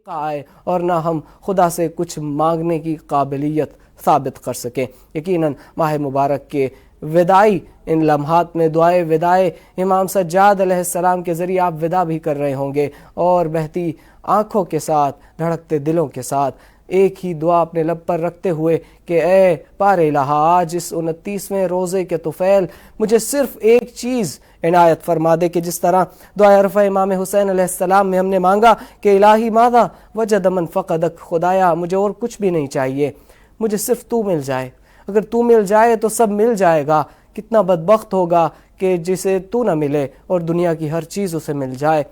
آئے اور نہ ہم خدا سے کچھ مانگنے کی قابلیت ثابت کر سکیں۔ یقیناً ماہ مبارک کے وداعی ان لمحات میں دعائے وداع امام سجاد علیہ السلام کے ذریعے آپ ودا بھی کر رہے ہوں گے، اور بہتی آنکھوں کے ساتھ، دھڑکتے دلوں کے ساتھ ایک ہی دعا اپنے لب پر رکھتے ہوئے کہ اے پار الہ، آج اس 29ویں روزے کے طفیل مجھے صرف ایک چیز عنایت فرما دے، کہ جس طرح دعا عرفہ امام حسین علیہ السلام میں ہم نے مانگا کہ الہی ماذا وجد من فقدک، خدایا مجھے اور کچھ بھی نہیں چاہیے، مجھے صرف تو مل جائے، اگر تو مل جائے تو سب مل جائے گا۔ کتنا بدبخت ہوگا کہ جسے تو نہ ملے اور دنیا کی ہر چیز اسے مل جائے،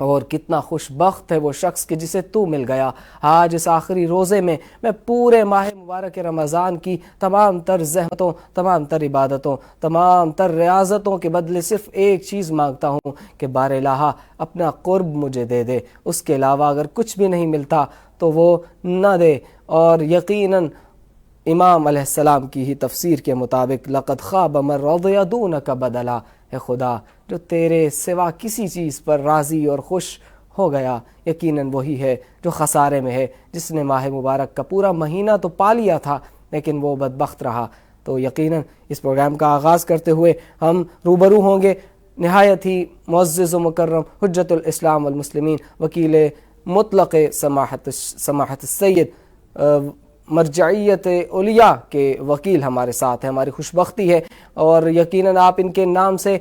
اور کتنا خوش بخت ہے وہ شخص کہ جسے تو مل گیا۔ آج اس آخری روزے میں میں پورے ماہ مبارک رمضان کی تمام تر زحمتوں، تمام تر عبادتوں، تمام تر ریاضتوں کے بدلے صرف ایک چیز مانگتا ہوں کہ بار الہ اپنا قرب مجھے دے دے، اس کے علاوہ اگر کچھ بھی نہیں ملتا تو وہ نہ دے۔ اور یقیناً امام علیہ السلام کی ہی تفسیر کے مطابق لقد خاب من رضی دونک بدلا، اے خدا جو تیرے سوا کسی چیز پر راضی اور خوش ہو گیا، یقیناً وہی ہے جو خسارے میں ہے، جس نے ماہ مبارک کا پورا مہینہ تو پا لیا تھا لیکن وہ بدبخت رہا۔ تو یقیناً اس پروگرام کا آغاز کرتے ہوئے ہم روبرو ہوں گے نہایت ہی معزز و مکرم حجت الاسلام والمسلمین، وکیل مطلق سماحت السید، مرجعیت اولیاء کے وکیل ہمارے ساتھ ہیں۔ ہماری خوش بختی ہے، اور یقیناً آپ ان کے نام سے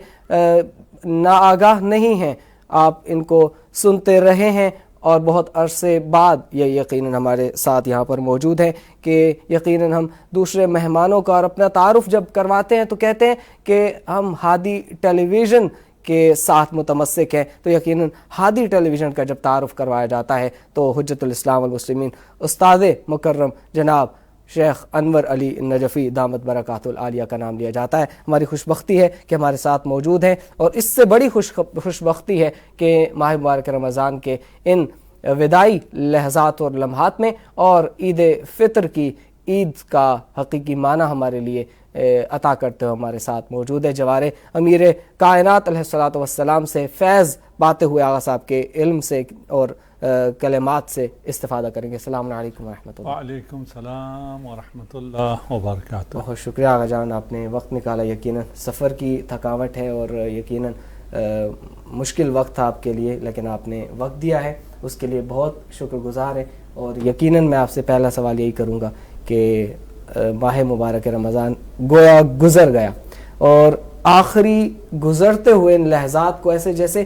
ناآگاہ نہیں ہیں، آپ ان کو سنتے رہے ہیں، اور بہت عرصے بعد یہ یقیناً ہمارے ساتھ یہاں پر موجود ہیں کہ یقیناً ہم دوسرے مہمانوں کا اور اپنا تعارف جب کرواتے ہیں تو کہتے ہیں کہ ہم ہادی ٹیلی ویژن کے ساتھ متمسک ہے، تو یقیناً ہادی ٹیلی ویژن کا جب تعارف کروایا جاتا ہے تو حجت الاسلام والمسلمین استاد مکرم جناب شیخ انور علی نجفی دامت برکاتہ العالیہ کا نام لیا جاتا ہے۔ ہماری خوش بختی ہے کہ ہمارے ساتھ موجود ہیں، اور اس سے بڑی خوش بختی ہے کہ ماہ مبارک رمضان کے ان وداعی لحظات اور لمحات میں اور عید فطر کی عید کا حقیقی معنی ہمارے لیے عطا کرتے ہوئے ہمارے ساتھ موجود ہے۔ جوار امیر کائنات علیہ الصلوۃ والسلام سے فیض پاتے ہوئے آغا صاحب کے علم سے اور کلمات سے استفادہ کریں گے۔ السلام علیکم ورحمۃ اللہ۔ وعلیکم السلام ورحمۃ اللہ وبرکاتہ۔ بہت شکریہ آغا جان، آپ نے وقت نکالا، یقیناً سفر کی تھکاوٹ ہے اور یقیناً مشکل وقت تھا آپ کے لیے، لیکن آپ نے وقت دیا ہے، اس کے لیے بہت شکر گزار ہے۔ اور یقیناً میں آپ سے پہلا سوال یہی کروں گا کہ ماہ مبارک رمضان گویا گزر گیا، اور آخری گزرتے ہوئے ان لحظات کو ایسے جیسے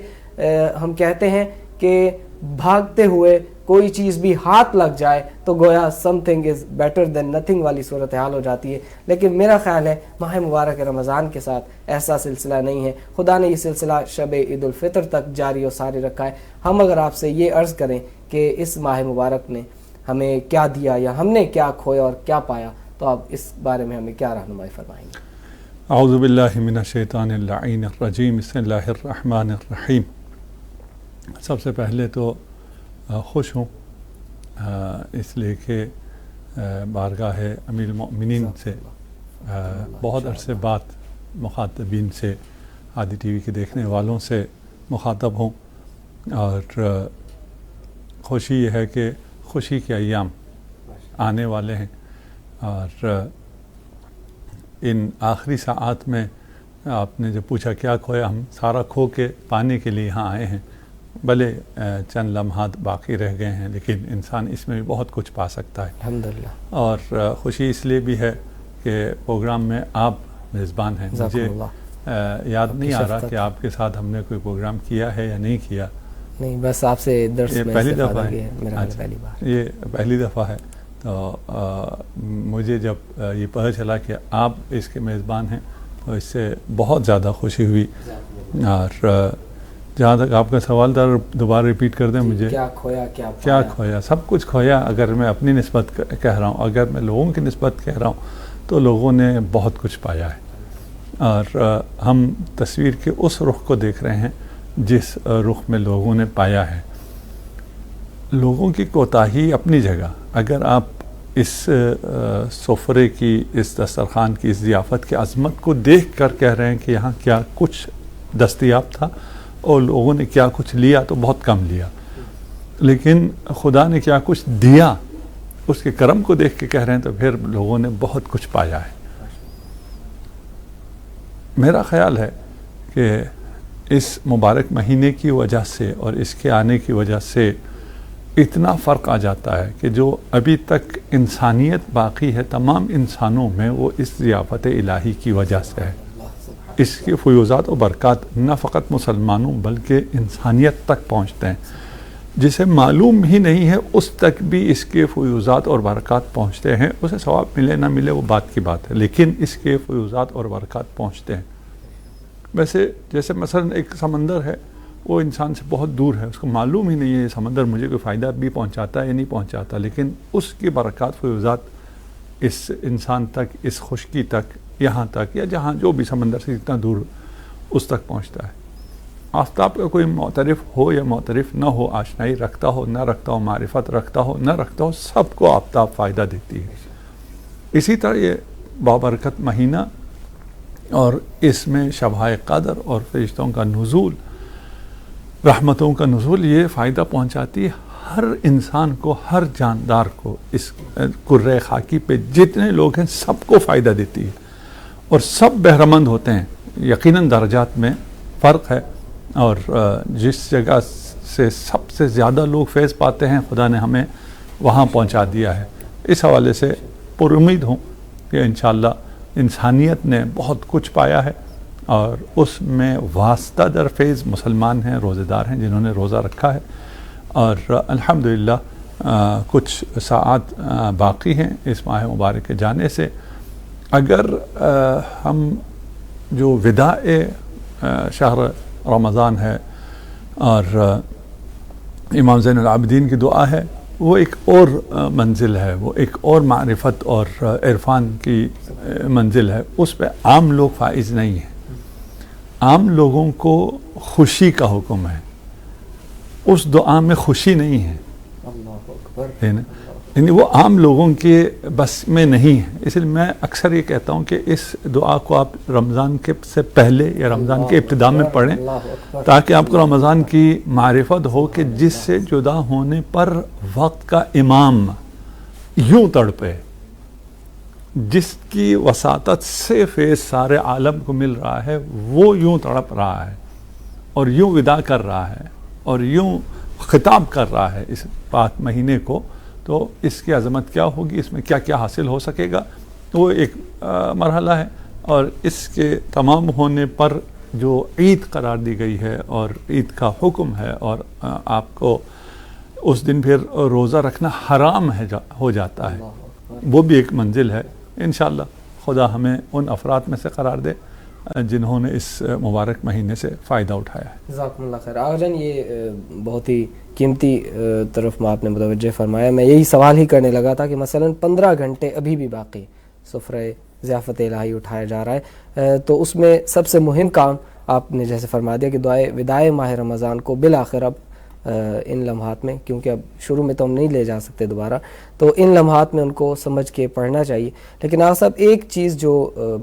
ہم کہتے ہیں کہ بھاگتے ہوئے کوئی چیز بھی ہاتھ لگ جائے تو گویا some thing is better than nothing والی صورتحال ہو جاتی ہے، لیکن میرا خیال ہے ماہ مبارک رمضان کے ساتھ ایسا سلسلہ نہیں ہے۔ خدا نے یہ سلسلہ شب عید الفطر تک جاری و ساری رکھا ہے۔ ہم اگر آپ سے یہ عرض کریں کہ اس ماہ مبارک نے ہمیں کیا دیا یا ہم نے کیا کھویا اور کیا پایا، تو آپ اس بارے میں ہمیں کیا رہنمائی فرمائیں گے؟ اعوذ باللہ من الشیطان اللعین الرجیم، بسم اللہ الرحمن الرحیم۔ سب سے پہلے تو خوش ہوں اس لیے کہ بارگاہ امیر المؤمنین سے بہت عرصے بعد مخاطبین سے، ہادی ٹی وی کے دیکھنے والوں سے مخاطب ہوں، اور خوشی یہ ہے کہ خوشی کے ایام آنے والے ہیں، اور ان آخری ساعات میں آپ نے جو پوچھا کیا کھویا، ہم سارا کھو کے پانے کے لیے یہاں آئے ہیں، بھلے چند لمحات باقی رہ گئے ہیں لیکن انسان اس میں بھی بہت کچھ پا سکتا ہے الحمدللہ۔ اور خوشی اس لیے بھی ہے کہ پروگرام میں آپ میزبان ہیں۔ مجھے یاد نہیں آ رہا کہ آپ کے ساتھ ہم نے کوئی پروگرام کیا ہے یا نہیں کیا۔ نہیں، بس آپ سے درس میں پہلی دفعہ ہے، میرا پہلی بار، یہ پہلی دفعہ ہے۔ تو مجھے جب یہ پتہ چلا کہ آپ اس کے میزبان ہیں تو اس سے بہت زیادہ خوشی ہوئی۔ اور جہاں تک آپ کا سوال تھا، دوبارہ ریپیٹ کر دیں مجھے، کیا کھویا کیا کھویا؟ سب کچھ کھویا۔ اگر میں اپنی نسبت کہہ رہا ہوں، اگر میں لوگوں کی نسبت کہہ رہا ہوں تو لوگوں نے بہت کچھ پایا ہے، اور ہم تصویر کے اس رخ کو دیکھ رہے ہیں جس رخ میں لوگوں نے پایا ہے۔ لوگوں کی کوتاہی اپنی جگہ، اگر آپ اس سفرے کی، اس دسترخوان کی، اس ضیافت کی عظمت کو دیکھ کر کہہ رہے ہیں کہ یہاں کیا کچھ دستیاب تھا اور لوگوں نے کیا کچھ لیا، تو بہت کم لیا۔ لیکن خدا نے کیا کچھ دیا اس کے کرم کو دیکھ کے کہہ رہے ہیں تو پھر لوگوں نے بہت کچھ پایا ہے. میرا خیال ہے کہ اس مبارک مہینے کی وجہ سے اور اس کے آنے کی وجہ سے اتنا فرق آ جاتا ہے کہ جو ابھی تک انسانیت باقی ہے تمام انسانوں میں وہ اس ضیافت الہی کی وجہ سے ہے. اس کے فیوزات و برکات نہ فقط مسلمانوں بلکہ انسانیت تک پہنچتے ہیں. جسے معلوم ہی نہیں ہے اس تک بھی اس کے فیوزات اور برکات پہنچتے ہیں. اسے ثواب ملے نہ ملے وہ بات کی بات ہے، لیکن اس کے فیوزات اور برکات پہنچتے ہیں. ویسے جیسے مثلا ایک سمندر ہے، وہ انسان سے بہت دور ہے، اس کو معلوم ہی نہیں ہے یہ سمندر مجھے کوئی فائدہ بھی پہنچاتا ہے یا نہیں پہنچاتا، لیکن اس کی برکات فیوزات اس انسان تک، اس خشکی تک، یہاں تک یا جہاں جو بھی سمندر سے جتنا دور اس تک پہنچتا ہے. آفتاب کا کوئی معترف ہو یا معترف نہ ہو، آشنائی رکھتا ہو نہ رکھتا ہو، معرفت رکھتا ہو نہ رکھتا ہو، سب کو آفتاب فائدہ دیتی ہے. اسی طرح یہ بابرکت مہینہ اور اس میں شبہ قدر اور فرشتوں کا نزول، رحمتوں کا نزول، یہ فائدہ پہنچاتی ہے ہر انسان کو، ہر جاندار کو. اس کرۂ خاکی پہ جتنے لوگ ہیں سب کو فائدہ دیتی ہے اور سب بہرمند ہوتے ہیں. یقیناً درجات میں فرق ہے اور جس جگہ سے سب سے زیادہ لوگ فیض پاتے ہیں خدا نے ہمیں وہاں پہنچا دیا ہے. اس حوالے سے پر امید ہوں کہ انشاءاللہ انسانیت نے بہت کچھ پایا ہے اور اس میں واسطہ در فیض مسلمان ہیں، روزے دار ہیں جنہوں نے روزہ رکھا ہے. اور الحمدللہ کچھ ساعات باقی ہیں اس ماہ مبارک کے جانے سے. اگر ہم جو وداع شہر رمضان ہے اور امام زین العابدین کی دعا ہے، وہ ایک اور منزل ہے، وہ ایک اور معرفت اور عرفان کی منزل ہے. اس پہ عام لوگ فائز نہیں ہیں. عام لوگوں کو خوشی کا حکم ہے، اس دعا میں خوشی نہیں ہے. یعنی وہ عام لوگوں کے بس میں نہیں ہے. اس لیے میں اکثر یہ کہتا ہوں کہ اس دعا کو آپ رمضان کے سے پہلے یا رمضان کے ابتدا میں پڑھیں تاکہ آپ کو رمضان کی معرفت ہو کہ جس سے جدا ہونے پر وقت کا امام یوں تڑپے، جس کی وساطت سے فیض سارے عالم کو مل رہا ہے، وہ یوں تڑپ رہا ہے اور یوں وداع کر رہا ہے اور یوں خطاب کر رہا ہے اس پاک مہینے کو. تو اس کی عظمت کیا ہوگی، اس میں کیا کیا حاصل ہو سکے گا، وہ ایک مرحلہ ہے. اور اس کے تمام ہونے پر جو عید قرار دی گئی ہے اور عید کا حکم ہے اور آپ کو اس دن پھر روزہ رکھنا حرام ہے ہو جاتا ہے، وہ بھی ایک منزل ہے. انشاءاللہ خدا ہمیں ان افراد میں سے قرار دے جنہوں نے اس مبارک مہینے سے فائدہ اٹھایا ہے. جزاکم اللہ خیر. آغاجان یہ بہت ہی قیمتی طرف میں آپ نے متوجہ فرمایا. میں یہی سوال ہی کرنے لگا تھا کہ مثلا 15 گھنٹے ابھی بھی باقی، سفرہ ضیافت الہی اٹھایا جا رہا ہے، تو اس میں سب سے مہم کام آپ نے جیسے فرما دیا کہ دعائے وداع ماہ رمضان کو بالآخر اب ان لمحات میں، کیونکہ اب شروع میں تو ہم نہیں لے جا سکتے دوبارہ، تو ان لمحات میں ان کو سمجھ کے پڑھنا چاہیے. لیکن آپ صاحب ایک چیز جو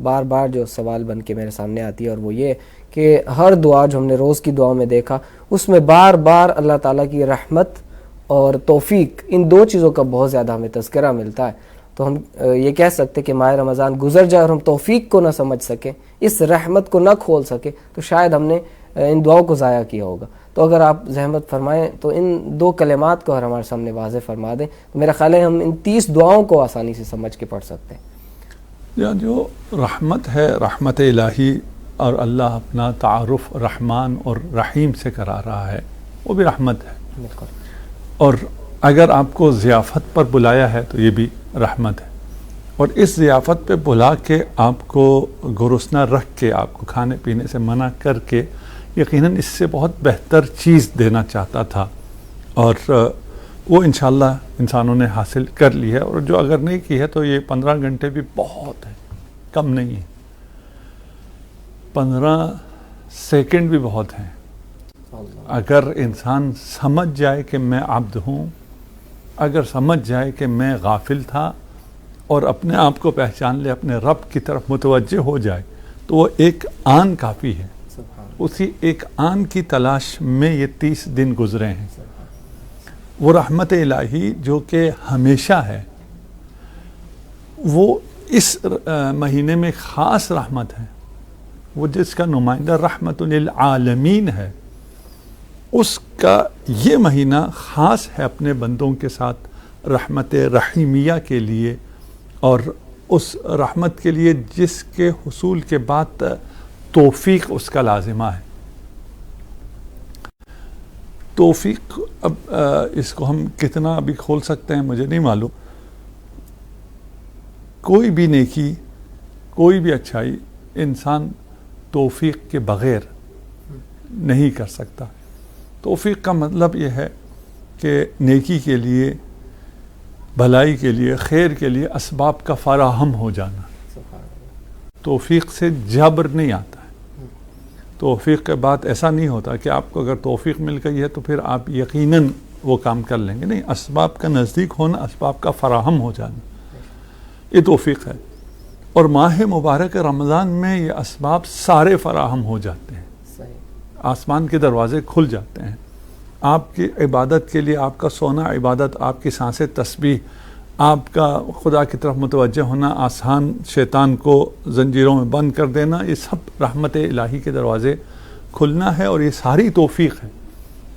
بار بار جو سوال بن کے میرے سامنے آتی ہے اور وہ یہ کہ ہر دعا جو ہم نے روز کی دعاؤں میں دیکھا اس میں بار بار اللہ تعالیٰ کی رحمت اور توفیق، ان دو چیزوں کا بہت زیادہ ہمیں تذکرہ ملتا ہے. تو ہم یہ کہہ سکتے کہ ماہ رمضان گزر جائے اور ہم توفیق کو نہ سمجھ سکیں، اس رحمت کو نہ کھول سکیں، تو شاید ہم نے ان دعاؤں کو ضائع کیا ہوگا. تو اگر آپ زحمت فرمائیں تو ان دو کلمات کو ہمارے سامنے واضح فرما دیں تو میرا خیال ہے ہم ان 30 دعاؤں کو آسانی سے سمجھ کے پڑھ سکتے ہیں. جو رحمت ہے، رحمت الہی، اور اللہ اپنا تعارف رحمان اور رحیم سے کرا رہا ہے، وہ بھی رحمت ہے. بالکل. اور اگر آپ کو ضیافت پر بلایا ہے تو یہ بھی رحمت ہے. اور اس ضیافت پہ بلا کے آپ کو گرسنہ رکھ کے، آپ کو کھانے پینے سے منع کر کے، یقیناً اس سے بہت بہتر چیز دینا چاہتا تھا اور وہ انشاءاللہ انسانوں نے حاصل کر لی ہے. اور جو اگر نہیں کی ہے تو یہ 15 گھنٹے بھی بہت ہے، کم نہیں ہے. 15 سیکنڈ بھی بہت ہیں. اگر انسان سمجھ جائے کہ میں عبد ہوں، اگر سمجھ جائے کہ میں غافل تھا اور اپنے آپ کو پہچان لے، اپنے رب کی طرف متوجہ ہو جائے، تو وہ ایک آن کافی ہے. اسی ایک آن کی تلاش میں یہ 30 دن گزرے ہیں. وہ رحمت الہی جو کہ ہمیشہ ہے، وہ اس مہینے میں خاص رحمت ہے، وہ جس کا نمائندہ رحمت للعالمین ہے، اس کا یہ مہینہ خاص ہے اپنے بندوں کے ساتھ رحمت رحیمیہ کے لیے، اور اس رحمت کے لیے جس کے حصول کے بعد توفیق اس کا لازمہ ہے۔ توفیق اب اس کو ہم کتنا ابھی کھول سکتے ہیں مجھے نہیں معلوم۔ کوئی بھی نیکی، کوئی بھی اچھائی انسان توفیق کے بغیر نہیں کر سکتا۔ توفیق کا مطلب یہ ہے کہ نیکی کے لیے، بھلائی کے لیے، خیر کے لیے اسباب کا فراہم ہو جانا۔ توفیق سے جبر نہیں آتا ہے۔ توفیق کے بعد ایسا نہیں ہوتا کہ آپ کو اگر توفیق مل گئی ہے تو پھر آپ یقیناً وہ کام کر لیں گے، نہیں، اسباب کا نزدیک ہونا، اسباب کا فراہم ہو جانا، یہ توفیق ہے۔ اور ماہ مبارک رمضان میں یہ اسباب سارے فراہم ہو جاتے ہیں، آسمان کے دروازے کھل جاتے ہیں، آپ کی عبادت کے لیے، آپ کا سونا عبادت، آپ کی سانسیں تسبیح، آپ کا خدا کی طرف متوجہ ہونا آسان، شیطان کو زنجیروں میں بند کر دینا، یہ سب رحمت الہی کے دروازے کھلنا ہے، اور یہ ساری توفیق ہے۔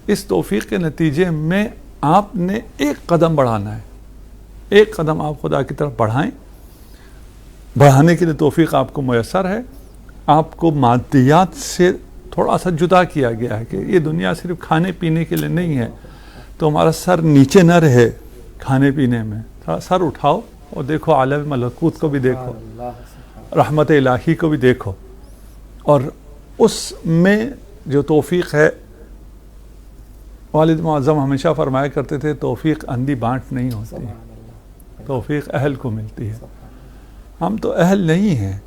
اس توفیق کے نتیجے میں آپ نے ایک قدم بڑھانا ہے، ایک قدم آپ خدا کی طرف بڑھائیں۔ بڑھانے کے لیے توفیق آپ کو میسر ہے، آپ کو مادیات سے تھوڑا سا جدا کیا گیا ہے کہ یہ دنیا صرف کھانے پینے کے لیے نہیں ہے، تو ہمارا سر نیچے نہ رہے کھانے پینے میں، تھوڑا سر اٹھاؤ اور دیکھو عالم ملکوت کو بھی دیکھو، رحمت الہی کو بھی دیکھو، اور اس میں جو توفیق ہے، والد معظم ہمیشہ فرمایا کرتے تھے توفیق اندھی بانٹ نہیں ہوتی، توفیق اہل کو ملتی ہے۔ ہم تو اہل نہیں ہیں،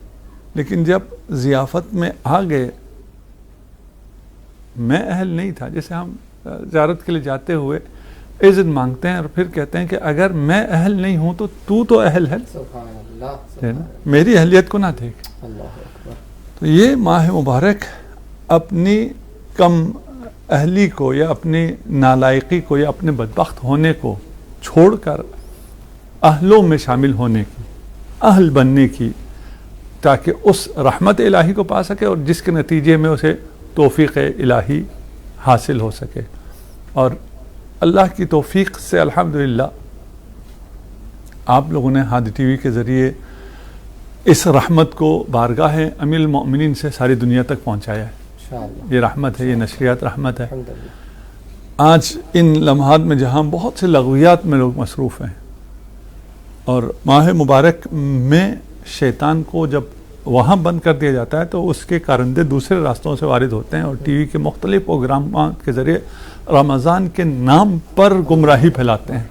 لیکن جب ضیافت میں آ گئے، میں اہل نہیں تھا، جیسے ہم زیارت کے لیے جاتے ہوئے عزت مانگتے ہیں اور پھر کہتے ہیں کہ اگر میں اہل نہیں ہوں تو اہل ہے، میری اہلیت کو نہ دیکھ۔ تو یہ ماہ مبارک اپنی کم اہلی کو یا اپنی نالائقی کو یا اپنے بدبخت ہونے کو چھوڑ کر اہلوں میں شامل ہونے کی، اہل بننے کی، تاکہ اس رحمت الہی کو پا سکے اور جس کے نتیجے میں اسے توفیق الہی حاصل ہو سکے۔ اور اللہ کی توفیق سے الحمدللہ آپ لوگوں نے ہادی ٹی وی کے ذریعے اس رحمت کو بارگاہ امیر المؤمنین سے ساری دنیا تک پہنچایا ہے۔ یہ رحمت ہے، یہ نشریات رحمت ہے۔ آج ان لمحات میں جہاں بہت سے لغویات میں لوگ مصروف ہیں، اور ماہ مبارک میں شیطان کو جب وہاں بند کر دیا جاتا ہے تو اس کے کارندے دوسرے راستوں سے وارد ہوتے ہیں، اور ٹی وی کے مختلف پروگرامات کے ذریعے رمضان کے نام پر گمراہی پھیلاتے ہیں۔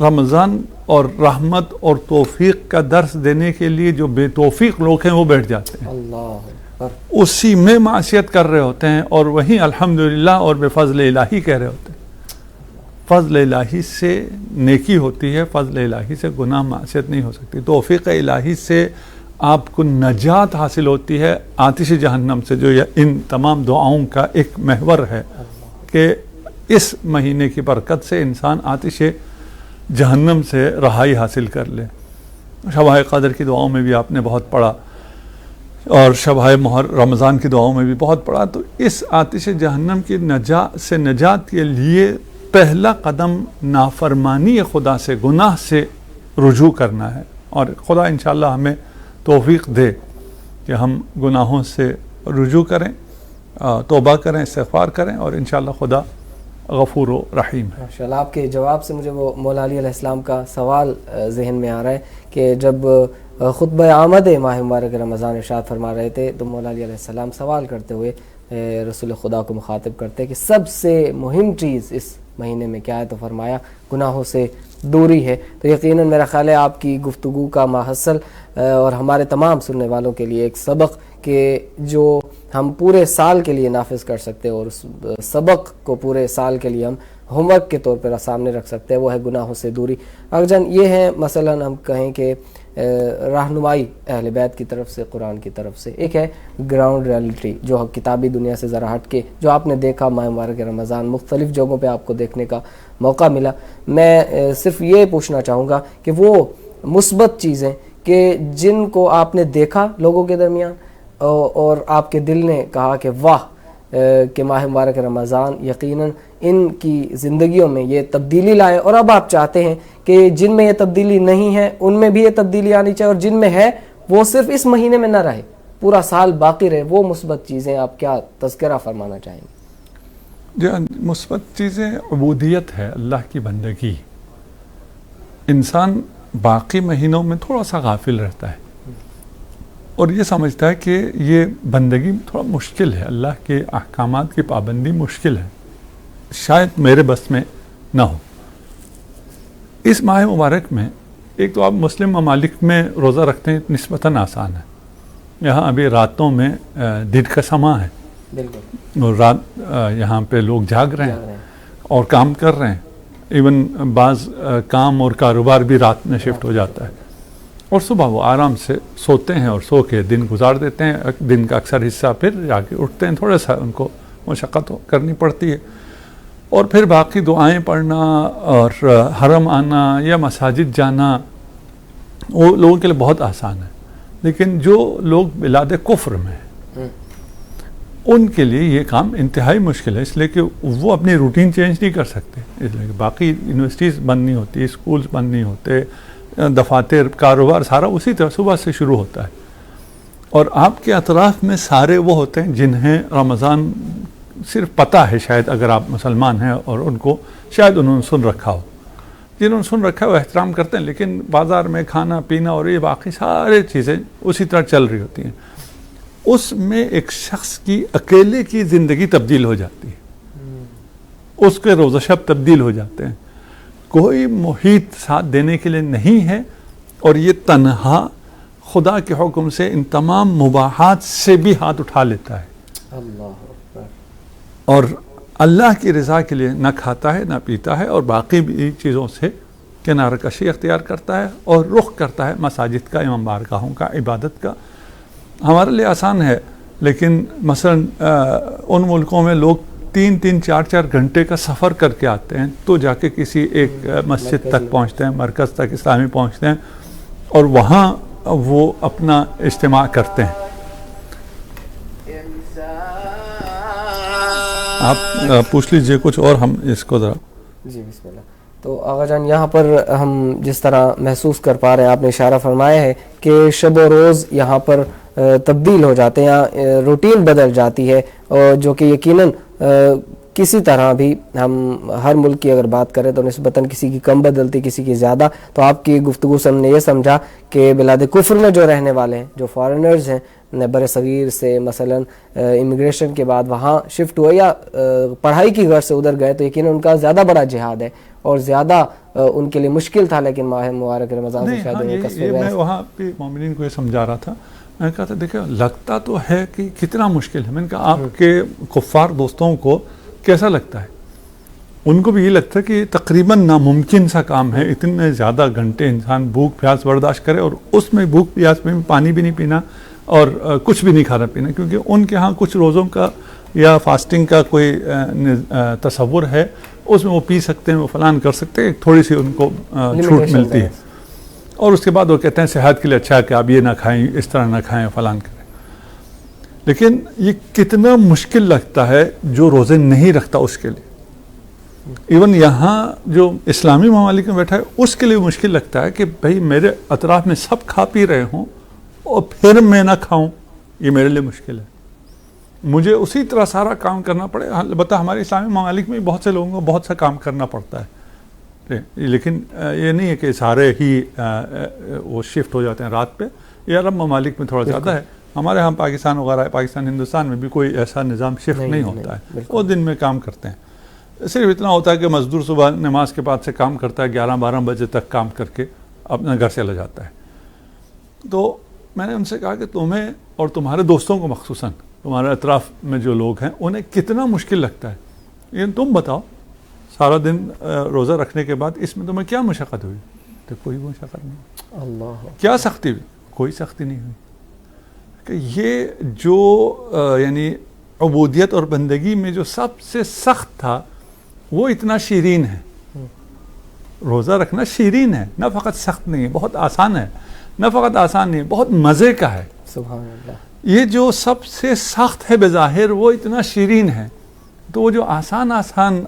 رمضان اور رحمت اور توفیق کا درس دینے کے لیے جو بے توفیق لوگ ہیں وہ بیٹھ جاتے ہیں، اسی میں معصیت کر رہے ہوتے ہیں، اور وہیں الحمدللہ اور بفضل الہی کہہ رہے ہوتے ہیں۔ فضل الہی سے نیکی ہوتی ہے، فضل الہی سے گناہ معصیت نہیں ہو سکتی۔ توفیق الہی سے آپ کو نجات حاصل ہوتی ہے آتش جہنم سے، جو ان تمام دعاؤں کا ایک محور ہے کہ اس مہینے کی برکت سے انسان آتش جہنم سے رہائی حاصل کر لے۔ شبہ قدر کی دعاؤں میں بھی آپ نے بہت پڑھا، اور شبہ رمضان کی دعاؤں میں بھی بہت پڑھا۔ تو اس آتش جہنم کی نجات کے لیے پہلا قدم نافرمانی خدا سے، گناہ سے رجوع کرنا ہے، اور خدا انشاءاللہ ہمیں توفیق دے کہ ہم گناہوں سے رجوع کریں، توبہ کریں، استغفار کریں، اور انشاءاللہ خدا غفور و رحیم ہے۔ ماشاءاللہ آپ کے جواب سے مجھے وہ مولا علی علیہ السلام کا سوال ذہن میں آ رہا ہے کہ جب خطبہ آمد ماہ مبارک رمضان ارشاد فرما رہے تھے تو مولا علی علیہ السلام سوال کرتے ہوئے رسول خدا کو مخاطب کرتے کہ سب سے مہم چیز اس مہینے میں کیا ہے، تو فرمایا گناہوں سے دوری ہے۔ تو یقیناً میرا خیال ہے آپ کی گفتگو کا ماحصل اور ہمارے تمام سننے والوں کے لیے ایک سبق کہ جو ہم پورے سال کے لیے نافذ کر سکتے ہیں، اور اس سبق کو پورے سال کے لیے ہم ہوم ورک کے طور پر سامنے رکھ سکتے ہیں، وہ ہے گناہوں سے دوری۔ اگر جان یہ ہے مثلا ہم کہیں کہ رہنمائی اہل بیت کی طرف سے، قرآن کی طرف سے، ایک ہے گراؤنڈ ریالٹی جو کتابی دنیا سے ذرا ہٹ کے جو آپ نے دیکھا ماہ مبارک رمضان مختلف جگہوں پہ آپ کو دیکھنے کا موقع ملا. میں صرف یہ پوچھنا چاہوں گا کہ وہ مثبت چیزیں کہ جن کو آپ نے دیکھا لوگوں کے درمیان اور آپ کے دل نے کہا کہ واہ کہ ماہ مبارک رمضان یقیناً ان کی زندگیوں میں یہ تبدیلی لائے، اور اب آپ چاہتے ہیں کہ جن میں یہ تبدیلی نہیں ہے ان میں بھی یہ تبدیلی آنی چاہیے، اور جن میں ہے وہ صرف اس مہینے میں نہ رہے، پورا سال باقی رہے. وہ مثبت چیزیں آپ کیا تذکرہ فرمانا چاہیں گے؟ جو مثبت چیزیں عبودیت ہے، اللہ کی بندگی. انسان باقی مہینوں میں تھوڑا سا غافل رہتا ہے اور یہ سمجھتا ہے کہ یہ بندگی تھوڑا مشکل ہے، اللہ کے احکامات کی پابندی مشکل ہے، شاید میرے بس میں نہ ہو. اس ماہ مبارک میں ایک تو آپ مسلم ممالک میں روزہ رکھتے ہیں نسبتاً آسان ہے. یہاں ابھی راتوں میں دن کا سما ہے، بالکل، اور رات یہاں پہ لوگ جاگ رہے ہیں اور کام کر رہے ہیں. ایون بعض کام اور کاروبار بھی رات میں شفٹ ہو جاتا ہے، اور صبح وہ آرام سے سوتے ہیں اور سو کے دن گزار دیتے ہیں. دن کا اکثر حصہ پھر جا کے اٹھتے ہیں، تھوڑا سا ان کو مشقت کرنی پڑتی ہے، اور پھر باقی دعائیں پڑھنا اور حرم آنا یا مساجد جانا وہ لوگوں کے لیے بہت آسان ہے. لیکن جو لوگ بلاد کفر میں ہیں ان کے لیے یہ کام انتہائی مشکل ہے، اس لیے کہ وہ اپنی روٹین چینج نہیں کر سکتے. اس لیے کہ باقی یونیورسٹیز بند نہیں ہوتی، اسکولز بند نہیں ہوتے، دفاتر، کاروبار سارا اسی طرح صبح سے شروع ہوتا ہے. اور آپ کے اطراف میں سارے وہ ہوتے ہیں جنہیں رمضان صرف پتہ ہے، شاید اگر آپ مسلمان ہیں اور ان کو شاید انہوں نے سن رکھا ہو، جنہوں نے سن رکھا ہے وہ احترام کرتے ہیں، لیکن بازار میں کھانا پینا اور یہ باقی سارے چیزیں اسی طرح چل رہی ہوتی ہیں. اس میں ایک شخص کی اکیلے کی زندگی تبدیل ہو جاتی ہے، اس کے روزہ شب تبدیل ہو جاتے ہیں. کوئی محیط ساتھ دینے کے لیے نہیں ہے، اور یہ تنہا خدا کے حکم سے ان تمام مباحات سے بھی ہاتھ اٹھا لیتا ہے، اور اللہ کی رضا کے لیے نہ کھاتا ہے نہ پیتا ہے، اور باقی بھی چیزوں سے کنارہ کشی اختیار کرتا ہے اور رخ کرتا ہے مساجد کا، امام بارگاہوں کا، عبادت کا. ہمارے لیے آسان ہے، لیکن مثلا ان ملکوں میں لوگ 3-3 4-4 گھنٹے کا سفر کر کے آتے ہیں تو جا کے کسی ایک مسجد تک پہنچتے ہیں، مرکز تک اسلامی پہنچتے ہیں، اور وہاں وہ اپنا اجتماع کرتے ہیں. آپ پوچھ لیجئے کچھ اور ہم اس کو ذرا. جی بسم اللہ. تو آغا جان یہاں پر ہم جس طرح محسوس کر پا رہے ہیں، آپ نے اشارہ فرمایا ہے کہ شب و روز یہاں پر تبدیل ہو جاتے ہیں، روٹین بدل جاتی ہے، اور جو کہ یقیناً کسی طرح بھی ہم ہر ملک کی اگر بات کریں تو نسبتاً کسی کی کم بدلتی، کسی کی زیادہ. تو آپ کی گفتگو سے ہم نے یہ سمجھا کہ بلاد کفر میں جو رہنے والے ہیں، جو فارنرز ہیں بر صغیر سے مثلاً امیگریشن کے بعد وہاں شفٹ ہوئے یا پڑھائی کی غرض سے ادھر گئے، تو یقیناً ان کا زیادہ بڑا جہاد ہے اور زیادہ ان کے لیے مشکل تھا، لیکن ماہ مبارک رمضان سے شاید میں وہاں پہ مومنین کو یہ سمجھا رہا تھا. میں نے کہا تھا دیکھیں لگتا تو ہے کہ کتنا مشکل ہے. میں نے کہا آپ کے کفار دوستوں کو کیسا لگتا ہے؟ ان کو بھی یہ لگتا ہے کہ تقریباً ناممکن سا کام ہے، اتنے زیادہ گھنٹے انسان بھوک پیاس برداشت کرے، اور اس میں بھوک پیاس میں پانی بھی نہیں پینا اور کچھ بھی نہیں کھانا پینا، کیونکہ ان کے ہاں کچھ روزوں کا یا فاسٹنگ کا کوئی تصور ہے، اس میں وہ پی سکتے ہیں، وہ فلان کر سکتے ہیں، تھوڑی سی ان کو چھوٹ ملتی ہے. اور اس کے بعد وہ کہتے ہیں صحت کے لیے اچھا ہے کہ آپ یہ نہ کھائیں، اس طرح نہ کھائیں، فلان کریں. لیکن یہ کتنا مشکل لگتا ہے جو روزے نہیں رکھتا اس کے لیے. ایون یہاں جو اسلامی ممالک میں بیٹھا ہے اس کے لیے مشکل لگتا ہے کہ بھئی میرے اطراف میں سب کھا پی رہے ہوں اور پھر میں نہ کھاؤں، یہ میرے لیے مشکل ہے. مجھے اسی طرح سارا کام کرنا پڑے. البتہ ہمارے اسلامی ممالک میں بہت سے لوگوں کو بہت سا کام کرنا پڑتا ہے، لیکن یہ نہیں ہے کہ سارے ہی وہ شفٹ ہو جاتے ہیں رات پہ. یہ عرب ممالک میں تھوڑا زیادہ ہے. ہمارے ہاں پاکستان وغیرہ، پاکستان ہندوستان میں بھی کوئی ایسا نظام شفٹ نہیں ہوتا ہے، وہ دن میں کام کرتے ہیں. صرف اتنا ہوتا ہے کہ مزدور صبح نماز کے بعد سے کام کرتا ہے، 11-12 بجے تک کام کر کے اپنا گھر چلا جاتا ہے. تو میں نے ان سے کہا کہ تمہیں اور تمہارے دوستوں کو مخصوصاً تمہارے اطراف میں جو لوگ ہیں انہیں کتنا مشکل لگتا ہے. لیکن تم بتاؤ سارا دن روزہ رکھنے کے بعد اس میں تمہیں کیا مشقت ہوئی؟ تو کوئی مشقت نہیں. اللہ کیا سختی ہوئی؟ کوئی سختی نہیں ہوئی. کہ یہ جو یعنی عبودیت اور بندگی میں جو سب سے سخت تھا وہ اتنا شیرین ہے. روزہ رکھنا شیرین ہے، نہ فقط سخت نہیں ہے، بہت آسان ہے. نہ فقط آسان نہیں ہے، بہت مزے کا ہے. سبحان اللہ. یہ جو سب سے سخت ہے بظاہر وہ اتنا شیرین ہے. تو وہ جو آسان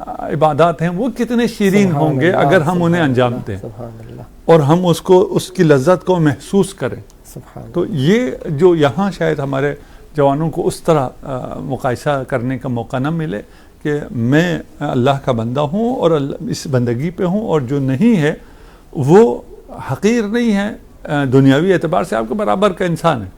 عبادات ہیں وہ کتنے شیرین ہوں گے اگر ہم انہیں انجام دیں اور ہم اس کی لذت کو محسوس کریں. تو یہ جو یہاں شاید ہمارے جوانوں کو اس طرح مقایسہ کرنے کا موقع نہ ملے کہ میں اللہ کا بندہ ہوں اور اس بندگی پہ ہوں، اور جو نہیں ہے وہ حقیر نہیں ہے، دنیاوی اعتبار سے آپ کے برابر کا انسان ہے،